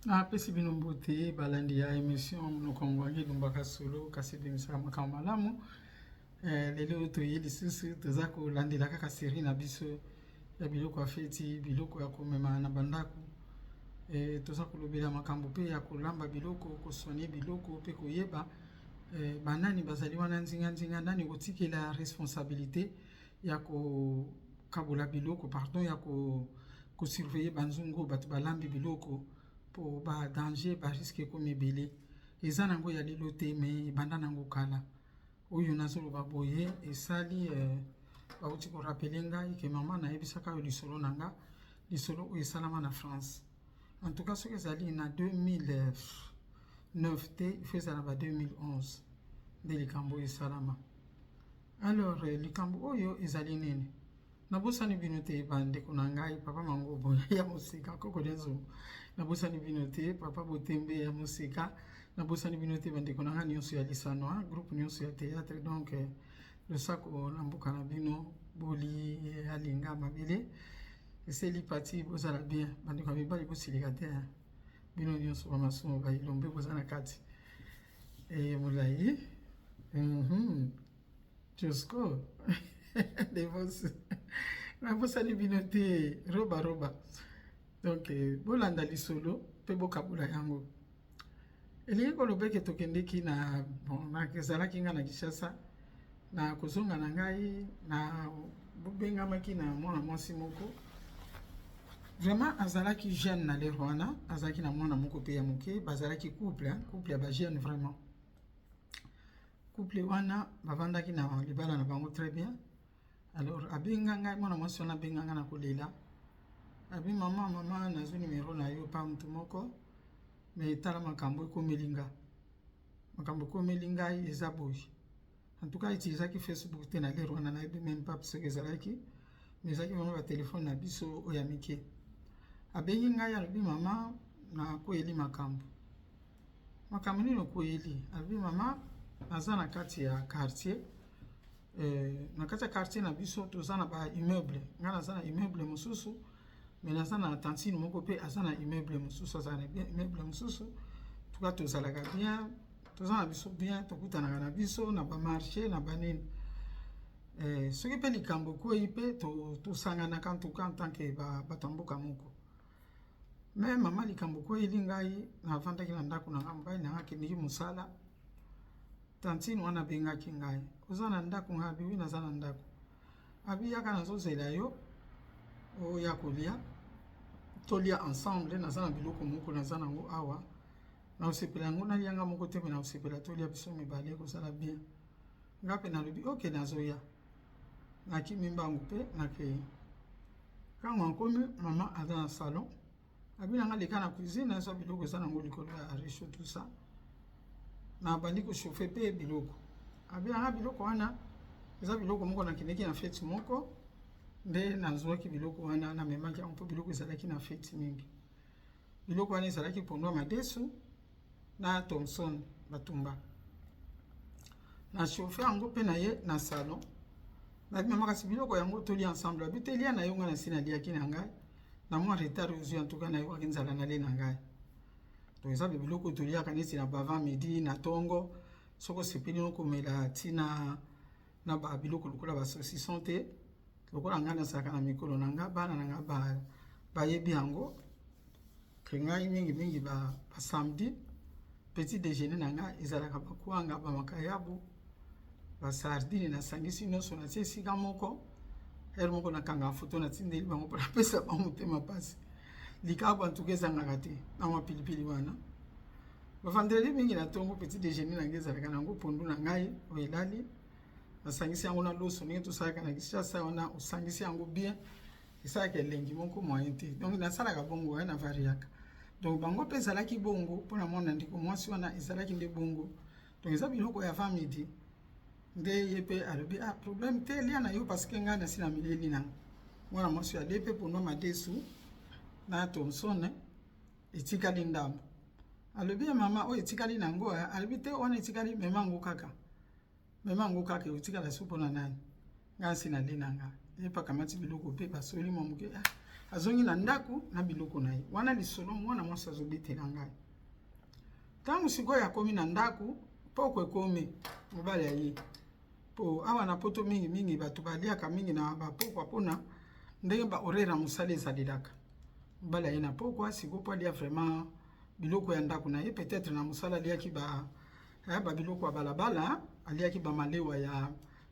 Napesi bino mbote balandi ya émission monoko ngwangi lumbaka solo kasi ebimisaka makambo malamu. Lelo toye lisusu toza kolandela kaka série na biso ya biloko ya feti, biloko ya komema na bandako. Toza kolobela makambo pe ya kolamba biloko, kosoigner biloko pe koyeba banani bazali wana nzinga nani kotikela responsabilité ya kokabola biloko, pardon, ya kosurveiller banzungu bato balambi biloko po ba danger ba risque ekomi ebele. Eza nango ya lelo te me ebanda nango kala. Oyo nazoloba boye esali bauti korapele ngai ke mama nayebisaka oyo lisolo na nga, lisolo oyo esalama na France. En tout cas soki ezali na 2009 te ifo ezala ba 2011 nde likambo oyo esalama. Alors likambo oyo ezali nini? Nabosani bino te bandeko na ngai, papa Mangobo ya Mosika, koko Denzo. Nabosani bino te papa Botembe ya Mosika. Nabosani bino te bandeko na ngai nyonso ya lisano, groupe nyonso ya théâtre. Donc le sako na mboka na bino boli alinga mabele. Eseli pati bozala bien bandeko mibali bosilika te. Bino nyonso ba masumo ba ilombe bozana kati. Molai. Josko. Devos. Nabosani bino te roba. Donc bolanda lisolo pe bokabula yango. Elingi kolobeke tokendeki na ezalaki nga na Kinshasa na kozonga na ngai na bobengamaki na mwana mwasi moko. Vraiment azalaki jeune na lero wana, azalaki na mwana moko pe ya moke, bazalaki couple ya ba jeune vraiment. Couple wana bavandaki na libala na bango très bien. Alors abenga ngai mwana mwasi wana abenga nga na kolela. Abi mama nazo numéro na yo pa mtu moko. Mais tala makambo ekomelinga. Makambo ekomelinga eza boy. En tout cas utilisaki Facebook te na lero wana na yebi même pas parce que ezalaki. Mais ezalaki vraiment ba téléphone na biso oya mike. Abengi ngai alobi mama na koyeli makambo. Makambo nini koyeli? Alobi mama naza na kati ya quartier. Na kati ya quartier na biso toza na ba immeuble. Nga naza na immeuble mosusu. Mais naza na tantine moko pe aza na immeuble mosusu, aza na immeuble mosusu. Tuka tozalaka bien, toza na biso bien, tokutanaka na biso na ba marché na banini. Soki pe likambo koyi pe tosanganaka en tant que bato ya mboka moko. Mais mama likambo koyeli ngai navandaki na ndako na nga mobali na nga akendeki mosala. Tantine wana abengaki ngai. Oza na ndako nga abi naza na ndako. Abi yaka nazozela yo oya kolia. Tolia ensemble naza na biloko moko naza nango awa. Na osepela yango nalianga moko te me na osepela tolia biso mibale kozala bien. Nga pe nalobi ok nazoya. Nakimi mbangu pe nakei. Kango ankomi mama aza na salon. Abi nanga leka na cuisine nazo biloko eza nango likolo ya réchaud tout ça. Na bandi ko chauffer pe biloko. Abi nanga biloko wana eza biloko moko nakendeki na fête moko. Nde nazwaki biloko wana na memaki yango mpo biloko ezalaki na feti mingi. Biloko wana ezalaki pondwa madesu na Thomson batumba. Na chauffe yango mpe na ye na salon. Nabi mama kasi biloko yango tolia ensemble. Abi te lia na yo nga na si naliaki na ngai. Na mwa retard ozwi en tout cas na yo kaki nzala na le na ngai. Donc eza biloko toliaka neti na bavant midi na tongo. Soko sepeli no komela tina na ba biloko lokola ba saucisson te. Lokola nga nazalaka na mikolo na nga bana na nga bayebi yango ke ngai mingi ba samedi petit déjeuner na nga ezalaka bakwanga ba makayabu ba sardine na sangisi nyonso na tie esika moko ere moko nakanga foto na tindeli bango mpona pesa bango motema pasi likabu antuka ezangaka te na mwa pilipili wana bavandredi mingi na tongo petit déjeuner na nga ezalaka nango pondu na ngai oyo elali. Nasangisi yango na loso ndenge tosalaka na Kinshasa wana osangisi yango bien esalaka elengi moko moyen te. Donc nasalaka bongo wana variaka. Donc bango mpe ezalaki bongo mpona mwana ndeko mwasi wana ezalaki nde bongo. Donc eza biloko ya avant midi nde ye mpe alobi problème te lia na yo parce que ngai nasi na mileli nango. Mwana mwasi ale mpe pondwa madesu na Thomson etikali ndambo. Alobi mama oyo etikali nango alobi te wana etikali memango kaka. Mema ngo kaka utika la supo na nani. Nga sina le nanga. Ye pa kamati biloko pe basoli momuke. azongi na ndako na biloko na ye wana lisolo mwana mwasi azobetela ngai ntango sikoyo akomi na ndako poko ekomi mobali ya ye po awa na poto mingi bato baliaka mingi na bapokwa mpona ndenge baorera mosala ezalelaka mobali ya ye na pokwa sikoyo po alia vraiment biloko ya ndako na ye peut-être na mosala aliaki babiloko ya balabala aliaki bamalewa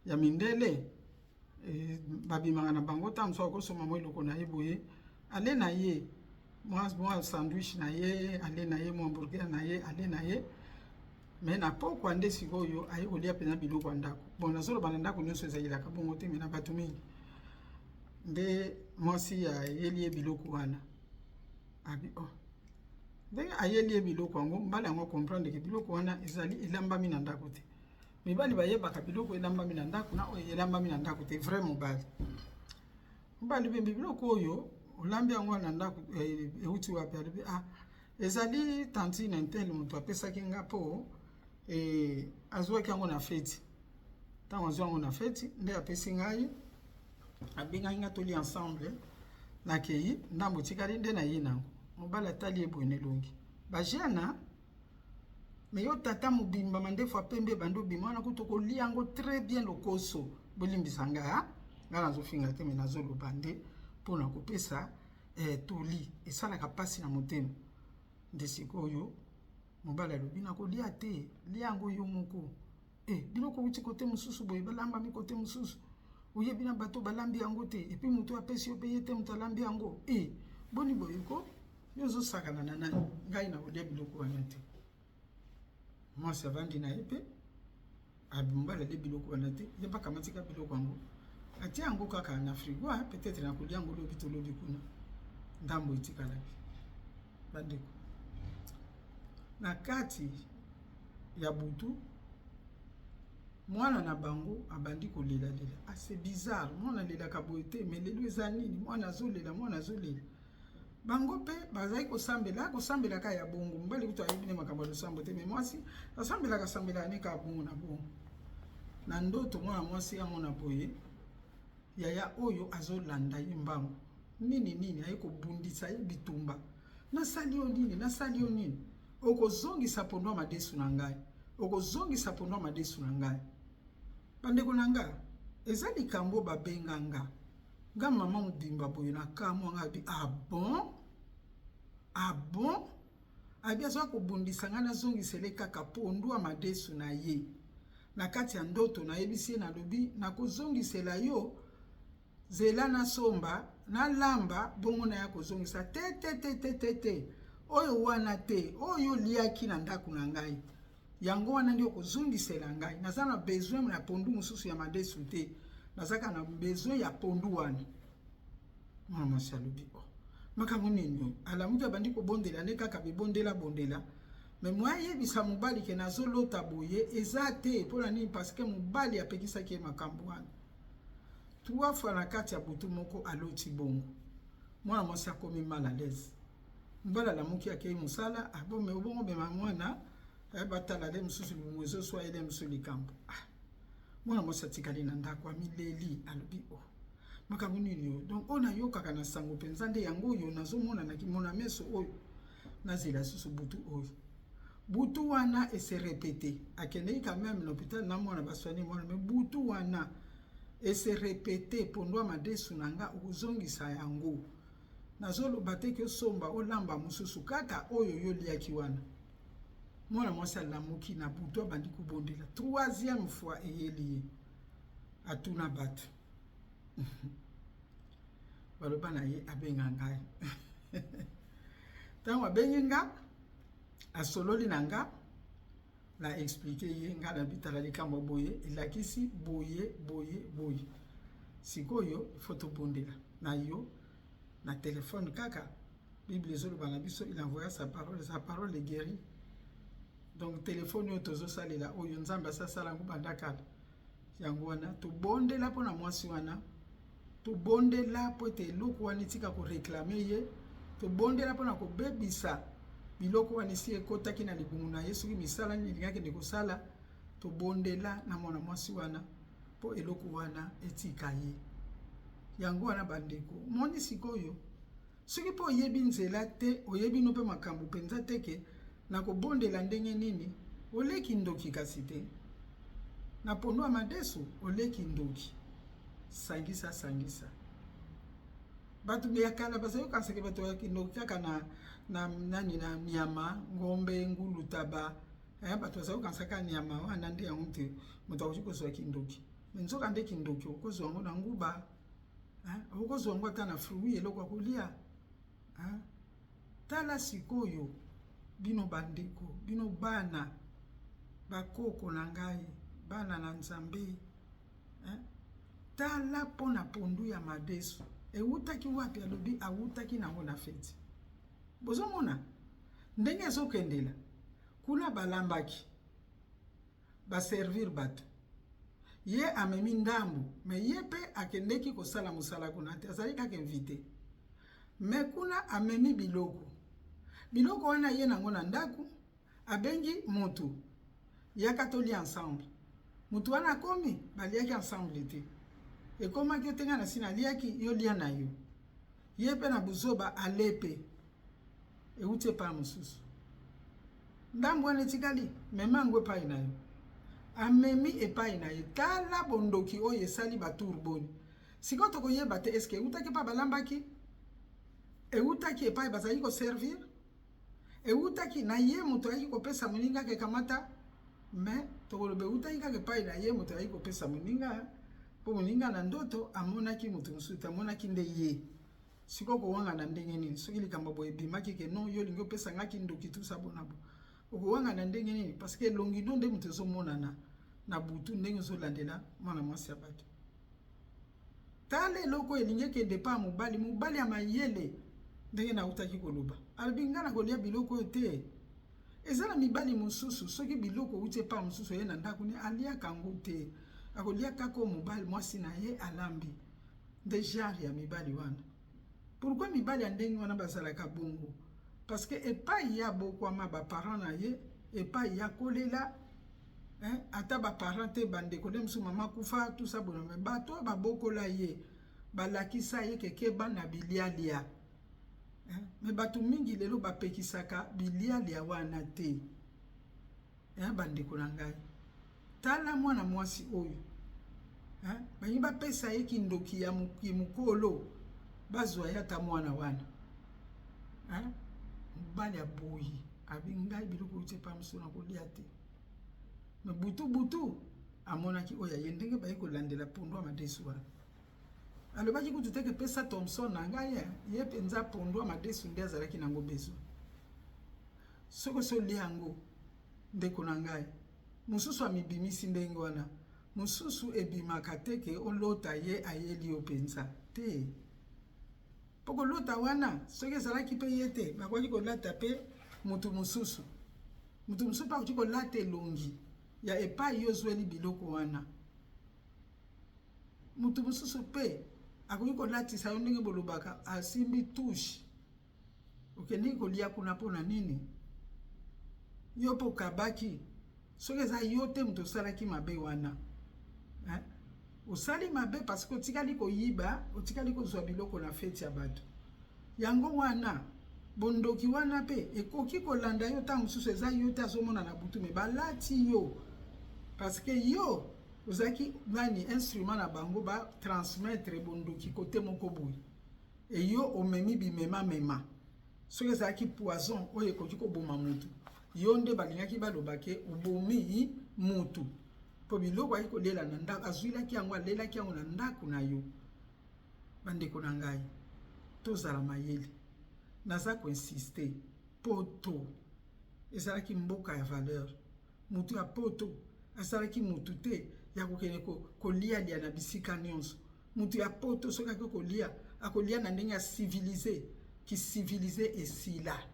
ya mindele babimaka na bango ntango mosusu akosoma mwa eloko na ye boye ale na ye mwa sandwich na ye ale na ye mwa hamburger na ye ale na ye me na pokwa nde sikoyo aye kolia mpenza biloko ya ndako bon nazoloba na ndako nyonso ezalelaka bongo te me na bato mingi nde mwasi ayeli ye biloko wana abi ndenge ayeli ye biloko yango mbala yango comprendre ke biloko wana ezali elambami na ndako te mibali bayebaka biloko elambami na ndako na oyo elambami na ndako te vrai mobali bembi biloko oyo olambi yango na ndako euti wapi alobi ezali tantine intel moto apesaki nga mpo azwaki yango na feti ntango azwa yango na feti nde apesi ngai abengaki nga toli ensemble nakei ndambo etikali nde na ye nango mobali atali ye boye nelongi bajana me yo tata mobimba mandefu apembe bando bima wana kuta kolia yango très bien lokoso bolimbisa nga nga nazofinga te me nazoloba nde mpona kopesa toli esalaka mpasi na motema nde sikoyo mobali alobi nakolia te lia yango yo moko biloko uti kote mosusu boye balambami kote mosusu oyebi na bato balambi yango te epuis moto apesi yo mpe ye te moto alambi yango boni boyeko yo ozosakana na nani ngai na kolia biloko wana te mwasi avandi na ye mpe mobali alia biloko wana te ye mpe akamatika biloko yango atia yango kaka na frigo peut-être na kolia yango lobi tolobi kuna ndambo etikalaki bandeko na kati ya butu mwana na bango abandi kolela c'est bizarre mwana lelaka boye te me lelo eza nini mwana azolela bango mpe bazali kosambelaka ya bongo mobali kutu ayebi ne makambo ya losambo te me mwasi asambelaka ne kaka bongo na bongo na ndoto mwana mwasi yango na boye yaya oyo azolanda ye mbango nini aye kobundisa ye bitumba nasali yo nini okozongisa pondo madesu na ngai bandeko na nga eza likambo babenga nga mama mobimba boye na kamwa nga abi bon abi azwa kobundisa nga nazongisele kaka pondo ya madesu na ye na kati ya ndoto nayebisi ye nalobi nakozongisela yo zela na somba na lamba bongo na ya kozongisa te oyo wana te oyo liaki na ndako na ngai yango wana ndio kozongisela ngai naza na besoin ya pondu mosusu ya madesu te nazaka na besoin ya pondu wana mwana mwasi alobi makambo nini alamuki abandi kobondela ne kaka bibondela me mwa yebisa mobali ke nazolota boye eza te mpona nini parceke mobali apekisaki ye makambo wana 3 fois na kati ya butu moko aloti bongo mwana mwasi akomi mal à l'aise mobali alamuki akei mosala abome obongo bema mwana batala le mosusu libumu ezoswa ele mosusu likambo mwana mwasi atikali na ndako amileli alobi makambo nini oyo donc oyo nayokaka na sango mpenza nde yango oyo nazomona nakimona meso oyo nazela susu butu wana ese répété akendeki quand même na hôpital na mwana baswani mwana me butu wana ese répété pondo madesu na nga okozongisa yango nazoloba te ke osomba olamba mosusu kaka oyo yo liaki wana mwana mwasi alamuki na butu abandi kobondela 3e fois eyeli ye atuna bato baloba na ye abenga ngai ntango abengi nga asololi na nga na explike ye nga na bitala likambo boye elakisi boye sikoyo ifo tobondela na yo na telefone kaka bible ezoloba na biso il envoya sa parole guérit donc telefone oyo tozosalela oyo nzambe asasala yango banda kala yango wana tobondela mpona mwasi wana tobondela po ete eloko wana etika koreklame ye tobondela mpona kobebisa biloko wana esi ekotaki na libumu na ye soki misala nini elingaki nde kosala tobondela na mwana mwasi wana mpo eloko wana etika ye yango wana bandeko moni sikoyo soki mpo oyebi nzela te oyebi no mpe makambo mpenza te ke na kobondela ndenge nini oleki ndoki kasi te na pondu ya madesu oleki ndoki sangisa bato ya kala bazali kokanisaka bato ya kindoki kaka na nyama ngombe ngulu taba bato bazali kokanisaka nyama wana nde yango te moto akoki kozwa kindoki me nzoka nde kindoki okozwa yango na nguba okozwa yango ata na fruit eloko ya kolia. Tala sikoyo bino bandeko bino bana bakoko na ngai bana na Nzambe tala pona pondu ya madesu eutaki wapi alobi autaki nango na feti bozomona ndenge ezokendela kuna balambaki baservir bato ye amemi ndambu me ye mpe akendeki kosala mosala kuna te azali kaka invité me kuna amemi biloko wana ye nango na ndako abengi mutu yaka tolia ensemble mutu wana akomi baliaki ensemble te ekomaki otenga na sina aliaki yo lia na yo ye mpe na buzoba alepe euti epai mosusu ndambu wana etikali mema yango epai na yo amemi epai na ye tala bondoki oyo esali batour boni sikoyo tokoyeba te eske eutaki epai balambaki eutaki epai bazali koservir eutaki na ye moto ayaki kopesa moninga kekamata me tokoloba eutaki kaka epai na ye moto ayaki kopesa moninga mpo moninga na ndoto amonaki moto mosusu amonaki nde ye sikoyo kowanga na ndenge nini soki likambo boye ebimaki ke non yo olingi opesangaki ndoki tusa bonabo okowanga na ndenge nini parce que elongi no nde moto ezomonana na butu ndenge ozolandela mwana mwasi ya bato tala eloko elingi ekende epai ya mobali ya mayele ndenge nautaki koloba alobi nga na kolia biloko oyo te eza na mibali mosusu soki biloko euti epai mosusu ye na ndako ne aliaka yango te akolia kaka mobali mwasi na ye alambi nde genre ya mibali wana pourquoi mibali ya ndenge wana bazalaka bongo parce que epai ya bokwama baparent na ye epai ya kolela ata baparent te bandeko nde mosusu mama kufa tusa boname bato babokola ye balakisa ye kekeba na bilialia me bato mingi lelo bapekisaka bilialia wana te bandeko na ngai tala mwana mwasi oyo banyi bapesa ye kindoki ya mokolo bazwa ye ata mwana wana mobali aboyi abi ngai biloko uti epai mosusu na kolia te me butu amonaki oyo aye ndenge baye kolandela pondu ya madesu wana alobaki kutu teke pesa Thomson na ngai ye mpenza pondu ya madesu nde azalaki nango bezo soko solia yango ndeko na ngai mosusu amibimisi ndenge wana mosusu ebimaka te ke olota ye ayeli yo mpenza te mpo kolota wana soki ezalaki mpe ye te bakoki kolata mpe mutu mosusu mpe akoki kolata elongi ya epai yo ozweli biloko wana mutu mosusu mpe akoki kolatisa yo ndenge bolobaka asimbi touche okendeki kolia kuna mpona nini yo mpo okabaki soki eza yo te moto osalaki mabe wana osali mabe parce que otikali koyiba otikali kozwa biloko na feti ya bato yango wana bondoki wana mpe ekoki kolanda yo ntango mosusu eza yo te azomona na butu me balati yo parce que yo ozalaki nani instrument na bango batransmettre bondoki kote moko boye eyo omemi bimemamema soki ezalaki poison oyo ekoki koboma mutu yo nde balingaki balobake obomi mutu mpo biloko ayaki kolela na ndako azwilaki yango alelaki yango na ndako na yo bandeko na ngai tozala mayele naza koinsiste poto ezalaki mboka ya valeur mutu ya poto azalaki mutu te ya kokende kolialia na bisika nyonso mutu ya poto soki aki kolia akolia na ndenge ya civilize kisivilize esila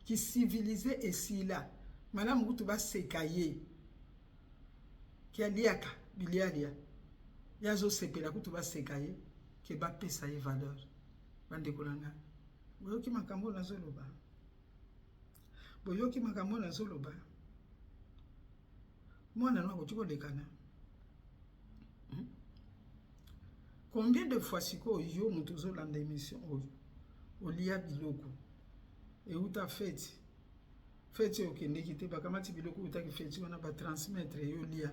kisivilize esila malamu kutu baseka ye kialiaka bilialia yazosepela kutu baseka ye ke bapesa ye valeur bandeko na ngai boyoki makambo nazoloba mwana no akoki kolekana combien de fois sikoyo yo moto ozolanda émission oyo olia biloko euta feti feti okendeki te bakamati biloko utaki feti wana batransmettre yo lia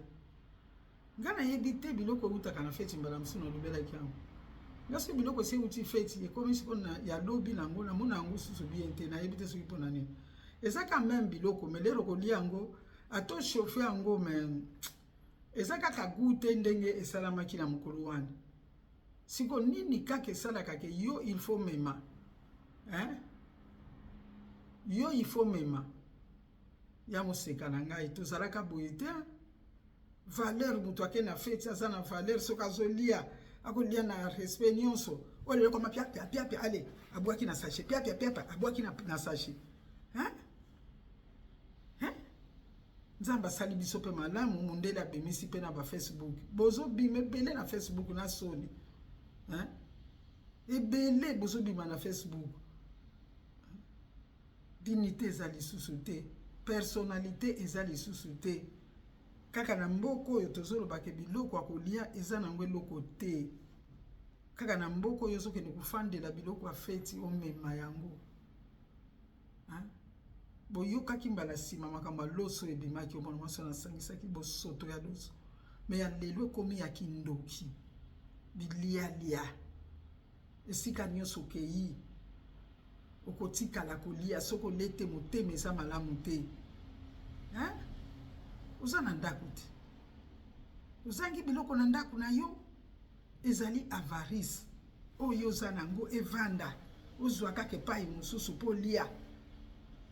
nga nayebi te biloko eutaka na feti mbala mosusu nalobelaki yango nga soki biloko esi euti feti ekomi sikoyo ya lobi nango namona yango susu bien te nayebi te soki mpona nini eza quand même biloko me lero kolia yango ato chauffe yango me eza kaka goût te ndenge esalamaki na mokolo wana siko nini kaka esalaka ke yo il faut mema yo il faut mema ya moseka na ngai tozalaka boye te valeur moto ake na feti aza na valeur soki azolia akolia na respect nyonso oyo lelo koma pia ale abwaki na sachet pia abwaki na sachet nzambe asali biso mpe malamu mondele abimisi mpe na bafacebook bozobima ebele na facebook na soni ebele bozobima na facebook dignité eza lisusu te personnalité eza lisusu te kaka na mboka oyo tozolobaka biloko akolia eza nango eloko te kaka na mboka oyo ozokende kofandela biloko ya feti omema yango boyokaki mbala nsima makambo ya loso ebimaki omona mwasi wana asangisaki bosoto ya loso me ya lelo ekomi ya kindoki bilialia esika nyonso okei okotikala kolia soki olete motema eza malamu te oza na ndako te ozangi biloko na ndako na yo ezali avarice oyo oza nango evanda ozwa kaka epai mosusu mpo lia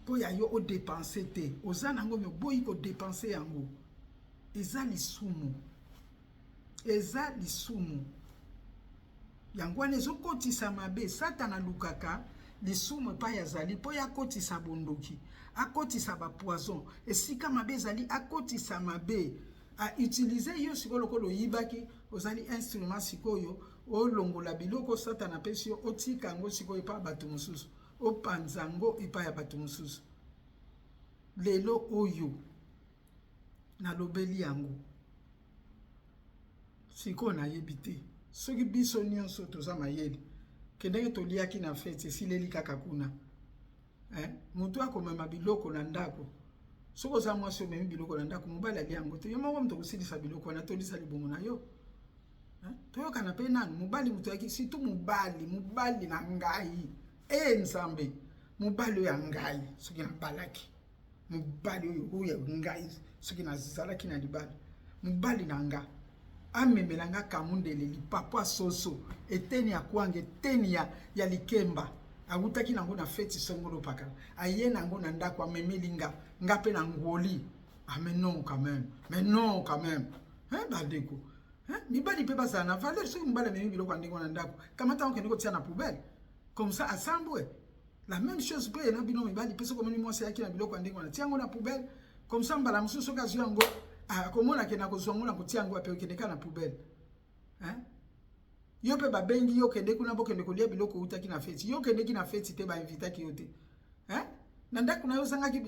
mpo ya yo odepanse te oza nango me oboyi kodepanse yango eza lisumu yango wana ezokotisa mabe satana alukaka lisumu epai azali mpo ya akotisa bondoki akotisa bapoison esika mabe ezali akotisa mabe autilize yo sikoyo lokola oyibaki ozali instrument sikoyo olongola biloko satana apesi yo otika yango sikoyo epai ya bato mosusu opanza yango epai ya bato mosusu lelo oyo nalobeli yango sikoyo nayebi te soki biso nyonso toza mayele kendenge toliaki na feti esileli kaka kuna moto akomema biloko na ndako soki oza mwasi omemi biloko na ndako mobali alia yango te yo moko moto kosilisa biloko wana tolisa libongo na yo toyokana mpe nanu mobali moto yaki surtout mobali na ngai nzambe mobali oyo ya ngai soki nabalaki mobali oyo ya ngai soki nazalaki na libala mobali na nga amemela nga kamundele lipapa soso eteni ya kwanga eteni ya likemba awutaki nango na feti songolo pakala aye nango na ndako amemeli nga mpe na ngoli mais non quand même bandeko mibali mpe bazala na valeur soki mobali amemi biloko ndenge na ndako kamata okende kotia na poubelle comme ça asambwe la même chose mpe na bino mibali mpe soki omoni mwasi ayaki na biloko ndenge wana tia yango na poubelle comme ça mbala mosusu soki azwi yango akomona ke na kozwa yango na kotia yango ape okende ka na poubelle yo mpe babengi yo kende kuna bokende kolia biloko utaki na feti yo kendeki na feti te bainvitaki yo te na ndako na yo ozangaki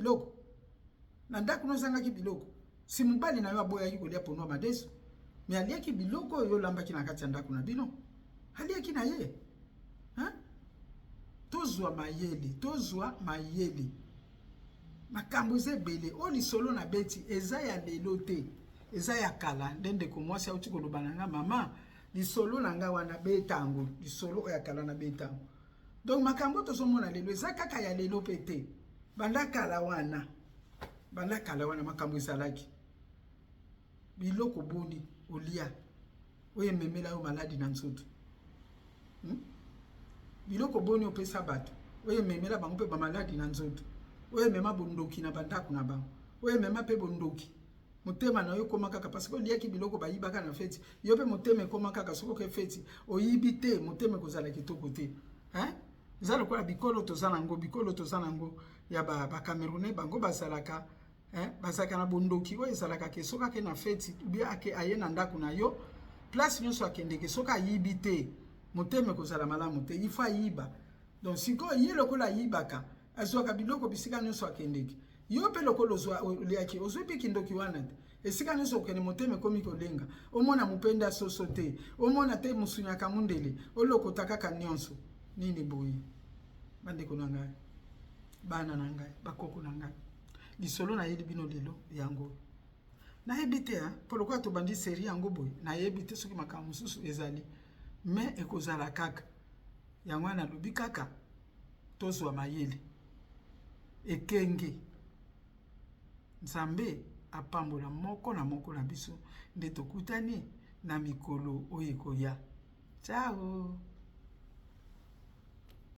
biloko si mobali na yo aboyaki kolia ponwa madeso me aliaki biloko oyo olambaki na kati ya ndako na bino aliaki na ye tozwa mayele makambo eza ebele oyo lisolo na beti eza ya lelo te eza ya kala nde ndeko mwasi auti koloba na nga mama lisolo na nga wana betango lisolo oyo ya kala na betango donc makambo tozomona lelo eza kaka ya lelo pe te banda kala wana makambo ezalaki biloko boni olia oyo ememela yo maladi na nzoto biloko boni opesa bato oyo ememela bango mpe bamaladi na nzoto oyo emema bondoki na bandako na bango oyo emema mpe bondoki motema na yo koma kaka parce que oliaki biloko bayibaka na feti yo mpe motema ekoma kaka soki oke feti oyibi te motema ekozala kitoko te eza lokola bikolo toza nango ya bakamerunais bango bazalaka na bondoki oyo ezalaka ke soki ake na feti ubia ake aye na ndako na yo place nyonso akendeke soki ayibi te motema ekozala malamu te il faut ayiba donc sikoyo ye lokola ayibaka azwaka biloko bisika nyonso akendeki yo mpe lokola oliaki ozwi mpe kindoki wana te esika nyonso okende motema ekomi kolenga omona mopenda soso te omona te mosunyaka mundele olokota kaka nyonso nini boye bandeko na ngai, bana na ngai, bakoko na ngai. Lisolo na yebi bino lelo yango. Nayebi te po lokola tobandi série yango boye, nayebi te soki makambo mosusu ezali, mais ekozala kaka. Yango nalobi kaka tozwa mayele. Ekenge. Nzambe apambola moko na biso nde tokutani na mikolo oyo ekoya. Ciao.